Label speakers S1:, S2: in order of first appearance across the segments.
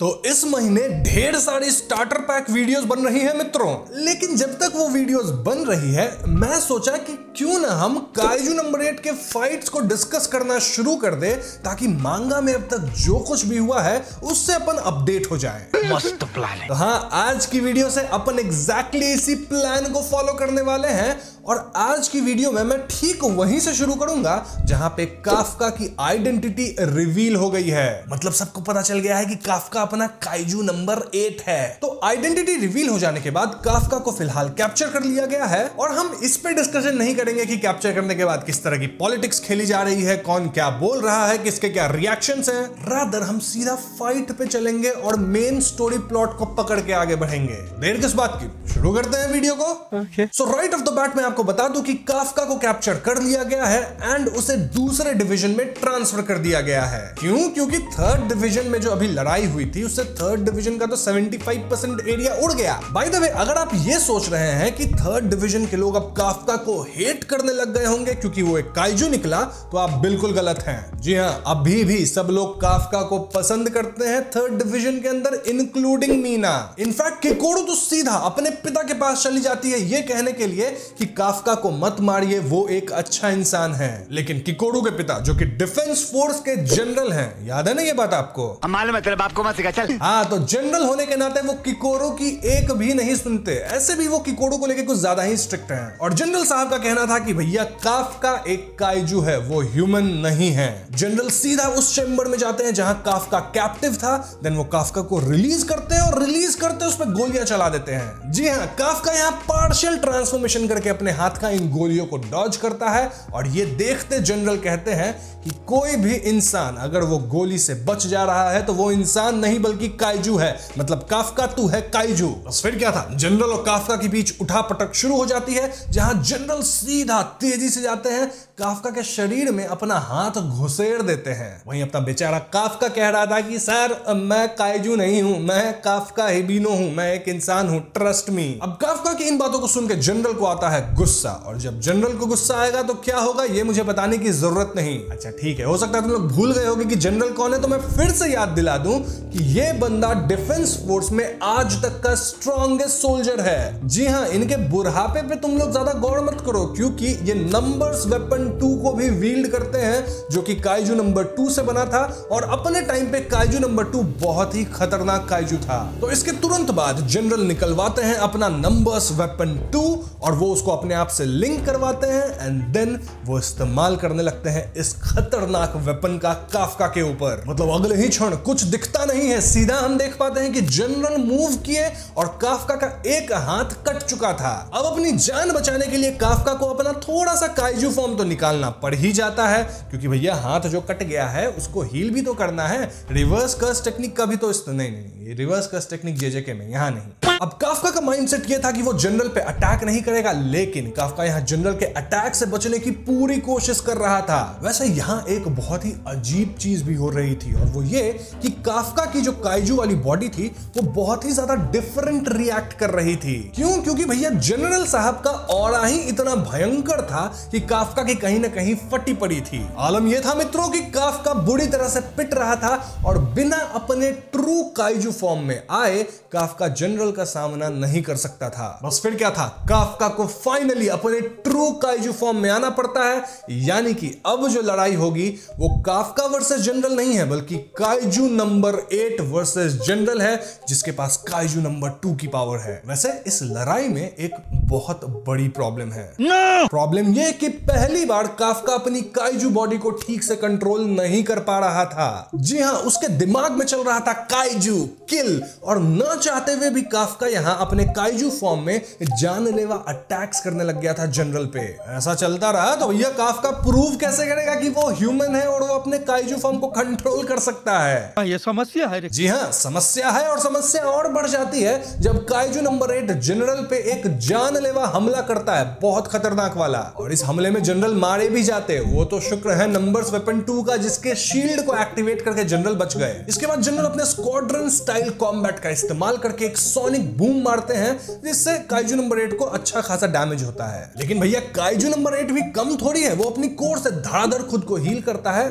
S1: तो इस महीने ढेर सारी स्टार्टर पैक वीडियोस बन रही हैं मित्रों, लेकिन जब तक वो वीडियोस बन रही है मैं सोचा कि क्यों ना हम काइजू नंबर 8 के फाइट्स को डिस्कस करना शुरू कर दे, ताकि मांगा में अब तक जो कुछ भी हुआ है उससे अपन अपडेट हो जाए।
S2: मस्त प्लान है।
S1: तो हाँ, आज की वीडियो से अपन एग्जैक्टली इसी प्लान को फॉलो करने वाले हैं और आज की वीडियो में मैं ठीक वहीं से शुरू करूंगा जहां पे काफका की आइडेंटिटी रिवील हो गई है। मतलब सबको पता चल गया है कि काफका अपना काइजू नंबर 8 है। तो आइडेंटिटी रिवील हो जाने के बाद काफका को फिलहाल कैप्चर कर लिया गया है और हम इस पे डिस्कशन नहीं करेंगे कि कैप्चर करने के बाद किस तरह की पॉलिटिक्स खेली जा रही है, कौन क्या बोल रहा है, किसके क्या रिएक्शंस हैं। रादर हम सीधा फाइट पे चलेंगे और मेन स्टोरी प्लॉट को पकड़ के आगे बढ़ेंगे। देर किस बात की, शुरू करते हैं वीडियो को। सो राइट ऑफ द बैट मैं आपको बता दूं कि काफका को कैप्चर कर लिया गया है एंड उसे दूसरे डिवीजन में ट्रांसफर कर दिया गया है। क्यों? क्योंकि थर्ड डिवीजन में जो अभी लड़ाई हुई थी उससे थर्ड डिवीजन का तो 75% एरिया उड़ गया। बाय द वे, अगर आप ये सोच रहे हैं कि थर्ड डिवीजन के लोग अब काफका को हेट करने लग गए होंगे क्योंकि वो एक काइजू निकला, तो आप बिल्कुल गलत हैं। जी हां, अभी भी सब लोग काफका को पसंद करते हैं थर्ड डिवीजन के अंदर, इंक्लूडिंग मीना। इनफैक्ट किकोरू तो सीधा अपने पिता के पास चली जाती है ये कहने के लिए कि काफका को मत मारिए, वो एक अच्छा इंसान है। लेकिन किकोरू के पिता जो कि डिफेंस फोर्स के जनरल हैं, याद है ना ये बात आपको?
S2: मालूम है, तेरे बाप को मत सिखा चल।
S1: हाँ, तो जनरल होने के नाते वो किकोरू की एक भी नहीं सुनते। ऐसे भी वो किकोरू को लेके कुछ ज्यादा ही स्ट्रिक्ट हैं। और जनरल साहब का कहना था कि भैया काफका एक काइजू है, वो ह्यूमन नहीं है। जनरल सीधा उस चेंबर में जाते हैं जहां काफका कैप्टिव था। देन वो काफका को रिलीज करते हैं और रिलीज करते उस पर गोलियां चला देते हैं। जी हाँ, काफका यहाँ पार्शियल ट्रांसफॉर्मेशन करके अपने हाथ का इन गोलियों को डॉज करता है और ये देखते जनरल कहते हैं कि कोई भी इंसान अगर वो गोली से बच जा रहा है तो वो इंसान नहीं बल्कि काइजू है। मतलब काफका तू है काइजू। बस फिर क्या था, जनरल और काफका के बीच उठापटक शुरू हो जाती है जहां जनरल सीधा तेजी से जाते हैं, काफका के शरीर में अपना हाथ घुसेड़ देते हैं। वहीं अपना बेचारा काफका कह रहा था कि सर मैं काइजू नहीं हूं, मैं काफका हिबिनो हूं, मैं एक इंसान हूं, ट्रस्ट मी। अब काफका की इन बातों को सुनकर जनरल को आता है गुस्सा, और जब जनरल को गुस्सा आएगा तो क्या होगा ये मुझे बताने की जरूरत नहीं। अच्छा ठीक है, हो सकता है तुम लोग भूल गए होगे कि जनरल कौन है, तो मैं फिर से याद दिला दूं कि ये बंदा डिफेंस फोर्स में आज तक का स्ट्रॉन्गेस्ट सोल्जर है। जी हां, इनके बुढ़ापे पे तुम लोग ज्यादा गौर मत करो क्योंकि ये नंबर्स वेपन 2 को भी वील्ड करते हैं जो कि काइजू नंबर 2 से बना था और अपने टाइम पे काइजू नंबर 2 बहुत ही खतरनाक काइजू था। तो इसके तुरंत बाद जनरल निकलवाते हैं अपना नंबर्स वेपन 2 और वो उसको अपने आप से लिंक करवाते हैं एंड देन वो इस्तेमाल करने लगते हैं इस खतरनाक वेपन का काफका के ऊपर। मतलब अगले ही क्षण कुछ दिखता नहीं है, सीधा हम देख पाते हैं कि जनरल मूव किए और काफका का एक हाथ कट चुका था। अब अपनी जान बचाने के लिए काफका को अपना थोड़ा सा काइजू फॉर्म तो निकालना पड़ ही जाता है क्योंकि भैया हाथ जो कट गया है उसको हील भी तो करना है। रिवर्स कर्स टेक्निक का भी तो नहीं, रिवर्स कर्स टेक्निक जेजेके में, यहां नहीं। अब काफका का माइंडसेट ये था कि वो जनरल पे अटैक नहीं करेगा, लेकिन काफका यहां जनरल के अटैक से बचने की पूरी कोशिश कर रहा था। वैसे यहां एक बहुत ही अजीब चीज भी हो रही थी और वो ये कि काफका की जो काइजू वाली बॉडी थी वो बहुत ही ज्यादा डिफरेंट रिएक्ट कर रही थी। क्यों? क्योंकि भैया जनरल साहब का ऑरा ही इतना भयंकर था कि काफका की कहीं ना कहीं फटी पड़ी थी। आलम यह था मित्रों कि काफका बुरी तरह से पिट रहा था और बिना अपने ट्रू काइजू फॉर्म में आए काफका जनरल का सामना नहीं कर सकता था। बस फिर क्या था, काफका को फाइनली अपने ट्रू काइजू फॉर्म में आना पड़ता है। यानी कि अब जो लड़ाई होगी वो काफका वर्सेस जनरल नहीं है बल्कि काइजू नंबर 8 वर्सेस जनरल है जिसके पास काइजू नंबर 2 की पावर है। वैसे इस लड़ाई में एक बहुत बड़ी प्रॉब्लम है। प्रॉब्लम यह कि पहली बार काफका अपनी काइजू बॉडी को ठीक से कंट्रोल नहीं कर पा रहा था। जी हां, उसके दिमाग में चल रहा था काइजू किल, और न चाहते हुए भी काफका यहां अपने काइजू फॉर्म में जानलेवा अटैक्स करने लग गया था जनरल पे। ऐसा चलता रहा तो भैया काफका प्रूव कैसे करेगा कि वो ह्यूमन है और वो अपने काइजू फॉर्म को कंट्रोल कर सकता है?
S2: ये समस्या है।
S1: जी हां, समस्या है और समस्या और बढ़ जाती है जब काइजू नंबर 8 जनरल पे एक जान जानलेवा हमला करता है, बहुत खतरनाक वाला। और इस हमले में जनरल मारे भी जाते, वो तो शुक्र है नंबर्स वेपन 2 का, जिसके शील्ड को एक्टिवेट करके जनरल बच गए। इसके बाद जनरल अपने स्क्वाड्रन स्टाइल कॉम्बैट का इस्तेमाल करके एक सोनिक बूम मारते हैं, जिससे काइजू नंबर 8 को अच्छा खासा डैमेज होता है। लेकिन भैया काइजू नंबर 8 भी कम थोड़ी है, वो अपनी कोर से धड़ाधड़ खुद को हील करता है।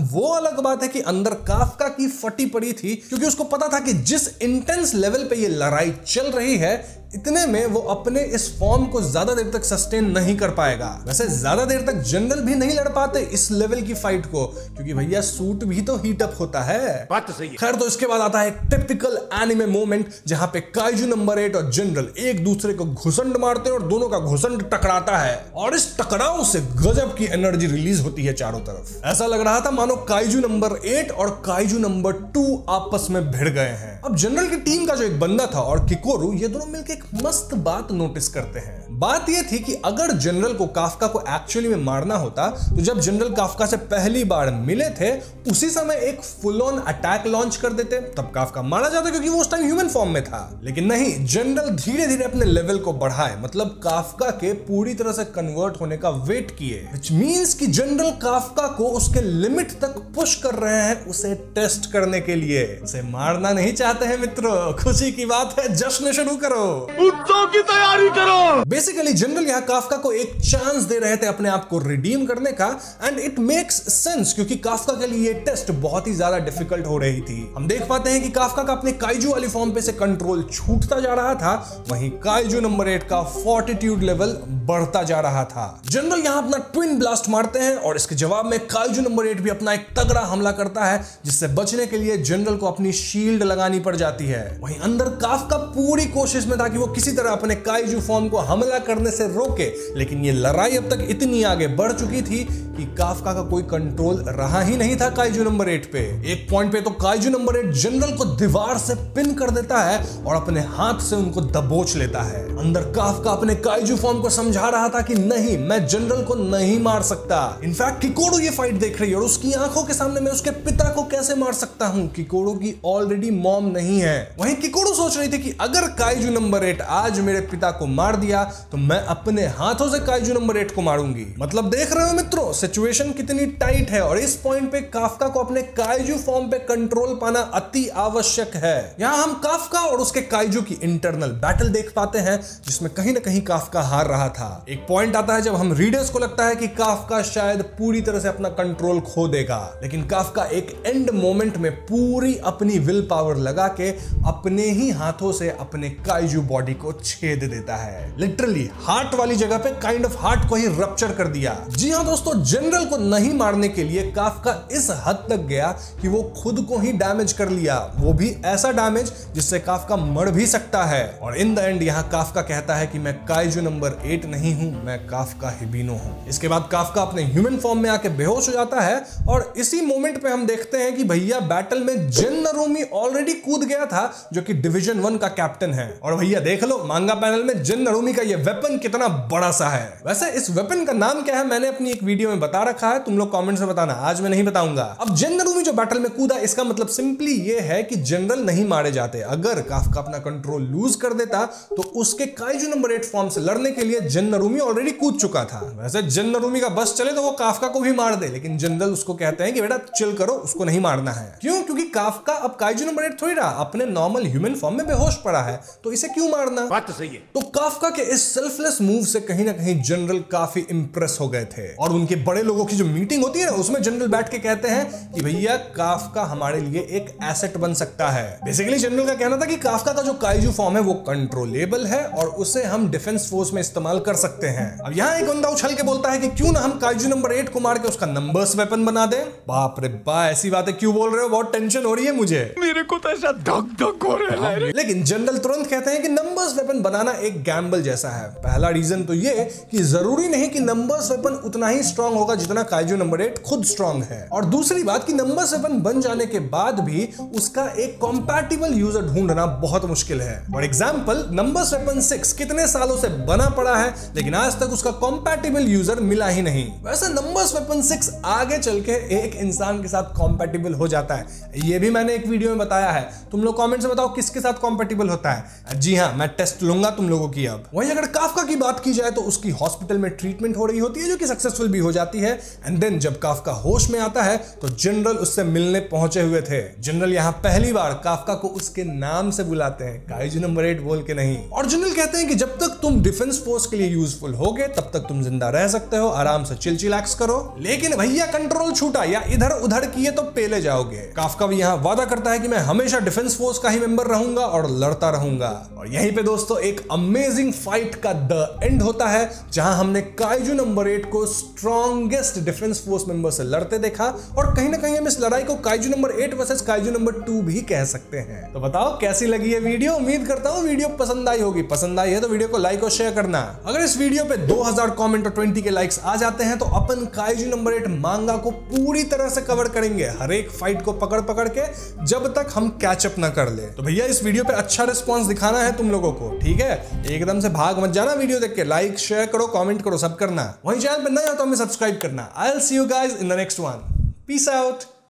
S1: वो अलग बात है कि अंदर काफका की फटी पड़ी थी, क्योंकि उसको पता था कि जिस इंटेंस लेवल पे ये लड़ाई चल रही है, इतने में वो अपने इस फॉर्म को ज्यादा देर तक सस्टेन नहीं कर पाएगा। वैसे ज्यादा देर तक जनरल भी नहीं लड़ पाते इस लेवल की फाइट को, क्योंकि भैया सूट भी तो हीट अप होता है।
S2: बात तो सही है।
S1: खैर, तो इसके बाद आता है एक टिपिकल एनिमे मोमेंट, जहां पे काइजू नंबर 8 और जनरल एक दूसरे को घुसंड मारते हैं और दोनों का घुसंड टकराता है, और इस टकराव से गजब की एनर्जी रिलीज होती है चारों तरफ। ऐसा लग रहा था मानो काइजू नंबर 8 और काइजू नंबर 2 आपस में भिड़ गए हैं। अब जनरल की टीम का जो एक बंदा था और किकोरू, ये दोनों मिलकर एक मस्त बात नोटिस करते हैं। बात यह थी कि अगर जनरल को काफका को एक्चुअली में मारना होता, तो जब जनरल काफका से पहली बार मिले थे उसी समय एक फुल ऑन अटैक लॉन्च कर देते, तब काफका मारा जाता, क्योंकि वो उस टाइम ह्यूमन फॉर्म में था। लेकिन नहीं, जनरल धीरे धीरे अपने लेवल को बढ़ाए, मतलब काफका के पूरी तरह से कन्वर्ट होने का वेट किए, व्हिच मींस कि जनरल काफका को उसके लिमिट तक पुश कर रहे हैं, उसे टेस्ट करने के लिए। उसे मारना नहीं चाहते हैं मित्रों, खुशी की बात है, जश्न शुरू करो,
S2: उत्सव की तैयारी करो।
S1: बेसिकली जनरल यहां काफका को एक चांस दे रहे थे अपने आप को रिडीम करने का, एंड इट मेक्स सेंस, क्योंकि काफका के लिए ये टेस्ट बहुत ही ज्यादा डिफिकल्ट हो रही थी। हम देख पाते हैं कि काफका का अपने काइजू वाली फॉर्म पे से कंट्रोल छूटता जा रहा था, वहीं काइजू नंबर 8 का फोर्टिट्यूड लेवल बढ़ता जा रहा था। जनरल यहां अपना ट्विन ब्लास्ट मारते हैं, और इसके जवाब में काइजू नंबर 8 भी अपना एक तगड़ा हमला करता है, जिससे बचने के लिए जनरल को अपनी शील्ड लगानी पड़ जाती है। वहीं अंदर काफका पूरी कोशिश में था कि वो किसी तरह अपने काइजू फॉर्म को हमला करने से रोके, लेकिन ये लड़ाई अब तक इतनी आगे बढ़ चुकी थी कि काफका का कोई कंट्रोल रहा ही नहीं था काइजू नंबर 8 पे। एक पॉइंट पे तो काइजू नंबर 8 जनरल को दीवार से पिन कर देता है और अपने हाथ से उनको दबोच लेता है। अंदर काफका अपने काइजू फॉर्म को समझा रहा था कि नहीं, मैं जनरल को नहीं मार सकता। इनफैक्ट किकोरू ये फाइट देख रही है और उसकी आंखों के सामने मैं उसके पिता को कैसे मार सकता हूं। किकोरू की ऑलरेडी मॉम नहीं है। वहीं किकोरू सोच रही थी कि अगर काइजू नंबर 8 आज मेरे पिता को मार दिया तो मैं अपने हाथों से काइजू नंबर 8 को मारूंगी। मतलब देख रहे हो मित्रों, सिचुएशन कितनी टाइट है, और इस पॉइंट पे काफका को अपने काइजू फॉर्म पे कंट्रोल पाना अति आवश्यक है। यहां हम काफका और उसके काइजू की इंटरनल बैटल देख पाते हैं, जिसमें कहीं ना कहीं काफका हार रहा था। एक पॉइंट आता है जब हम रीडर्स को लगता है कि काफका शायद पूरी तरह से अपना कंट्रोल खो देगा, लेकिन काफका एक एंड मोमेंट में पूरी अपनी विल पावर लगा के अपने ही हाथों से अपने काइजू बॉडी को छेद देता है। लिटरली हार्ट वाली जगह पे काइंड ऑफ हार्ट को ही रप्चर कर दिया। जी हां दोस्तों, जनरल को नहीं मारने के लिए काफका इस हद तक गया कि वो खुद को ही डैमेज कर लिया, वो भी ऐसा डैमेज जिससे काफका मर भी सकता है। और इन द एंड यहां काफका कहता है कि मैं काइजू नंबर 8 नहीं हूं, मैं काफका हिबिनो हूं। इसके बाद काफका अपने ह्यूमन फॉर्म में आके बेहोश हो जाता है, और इसी मोमेंट पे हम देखते हैं कि भैया बैटल में जिन नरूमी ऑलरेडी कूद गया था, जो कि डिवीजन 1 का कैप्टन है। और भैया देख लो मांगा पैनल में जिन नरूमी का ये वेपन कितना बड़ा सा है। वैसे इस वेपन का नाम क्या है मैंने अपनी एक वीडियो में बता रखा है, तुम लोग कमेंट में बताना, आज मैं नहीं बताऊंगा। अब जिन नरूमी जो बैटल में कूदा, इसका मतलब सिंपली ये है कि जनरल नहीं मारे जाते। अगर काफका अपना कंट्रोल लूज कर देता तो उसके काइजू नंबर 8 फॉर्म से लड़ने के लिए जिन नरूमी ऑलरेडी कूद चुका था। वैसे जिन नरूमी का बस चले तो वो काफका को भी मार दे, लेकिन जनरल उसको कहते हैं कि बेटा चिल करो, उसको नहीं मारना है। क्यों? क्योंकि काफका अब काइजू नंबर 8 थोड़ी रहा, अपने नॉर्मल ह्यूमन फॉर्म में बेहोश पड़ा है, तो इसे क्यों मारना?
S2: बात तो सही है।
S1: तो काफका के इस सेल्फलेस मूव से कहीं ना कहीं जनरल काफी इंप्रेस हो गए थे, और उनके बड़े लोगों की जो मीटिंग होती है ना, उसमें जनरल बैठ के कहते हैं कि भैया काफका हमारे लिए एक एसेट बन सकता है। बेसिकली जनरल का कहना था कि काफका का जो काइजू फॉर्म है वो कंट्रोलेबल है और उसे हम डिफेंस फोर्स में इस्तेमाल कर सकते हैं। अब यहाँ एक बंदा उछल के बोलता है कि क्यों ना हम काइजू नंबर 8 को मार के उसका नंबर्स वेपन बना दें। बाप रे बा, ऐसी बातें क्यों बोल रहे हो, बहुत टेंशन हो रही है मुझे,
S2: मेरे को तो ऐसा धक धक हो रहा है।
S1: लेकिन जनरल तुरंत कहते हैं कि नंबर्स वेपन बनाना एक गैम्बल जैसा है। पहला रीजन तो ये कि जरूरी नहीं कि नंबर्स वेपन उतना ही स्ट्रांग होगा जितना काइजू नंबर 8 खुद स्ट्रांग है, और दूसरी बात कि नंबर्स वेपन बन जाने के बाद भी उसका एक कंपैटिबल यूजर ढूंढना बहुत मुश्किल है। फॉर एग्जांपल नंबर्स वेपन 6 कितने सालों से बना पड़ा है, लेकिन आज तक उसका कंपैटिबल यूजर मिला ही नहीं। वैसे नंबर्स वेपन 6 आगे चल के एक इंसान के साथ कंपैटिबल हो जाता है, ये भी मैंने एक वीडियो में बताया है। तुम लोग कमेंट से बताओ किसके साथ कंपैटिबल होता है। जी हां, बढ़िया, मैं टेस्ट लूंगा तुम लोगों की अब। वहीं अगर काफका की बात की जाए तो उसकी हॉस्पिटल में ट्रीटमेंट हो रही होती है जो कि सक्सेसफुल भी हो जाती है। एंड देन जब काफका होश में आता है तो जनरल उससे मिलने पहुंचे हुए थे। जनरल यहाँ पहली बार काफका को उसके नाम से बुलाते हैं, काइजू नंबर 8 बोल के नहीं। और जनरल कहते हैं कि जब तक तुम डिफेंस फोर्स के लिए यूजफुल होगे तब तक तुम जिंदा रह सकते हो, आराम से चिलचिलैक्स करो, लेकिन भैया कंट्रोल छूटा या इधर उधर किए तो पेले जाओगे। काफका भी यहाँ वादा करता है कि मैं हमेशा डिफेंस फोर्स का ही मेंबर रहूंगा और लड़ता रहूंगा। और यहीं पे दोस्तों एक अमेजिंग फाइट का द एंड होता है जहां हमने काइजू नंबर 8 को स्ट्रॉन्गेस्ट डिफेंस फोर्स मेंबर से लड़ते देखा। और कहीं ना कहीं हम इस लड़ाई को kaiju number 8 versus kaiju number 2 भी कह सकते हैं। तो बताओ कैसी लगी ये वीडियो? उम्मीद करता हूं वीडियो पसंद आई होगी। पसंद आई है तो वीडियो को लाइक और शेयर करना। अगर इस वीडियो पे 2000 कमेंट और 20 के लाइक्स आ जाते हैं तो अपन काइजू नंबर 8 मांगा को पूरी तरह से कवर करेंगे, हर एक फाइट को पकड़ पकड़ के, जब तक हम कैचअप ना कर ले। तो भैया इस वीडियो पे अच्छा रिस्पॉन्स दिखाना है तुम लोगों को, ठीक है? एकदम से भाग मत जाना वीडियो देख के, लाइक शेयर करो, कमेंट करो, सब करना। वहीं चैनल पे नए हो तो हमें सब्सक्राइब करना। I will see you guys in the next one. Peace out.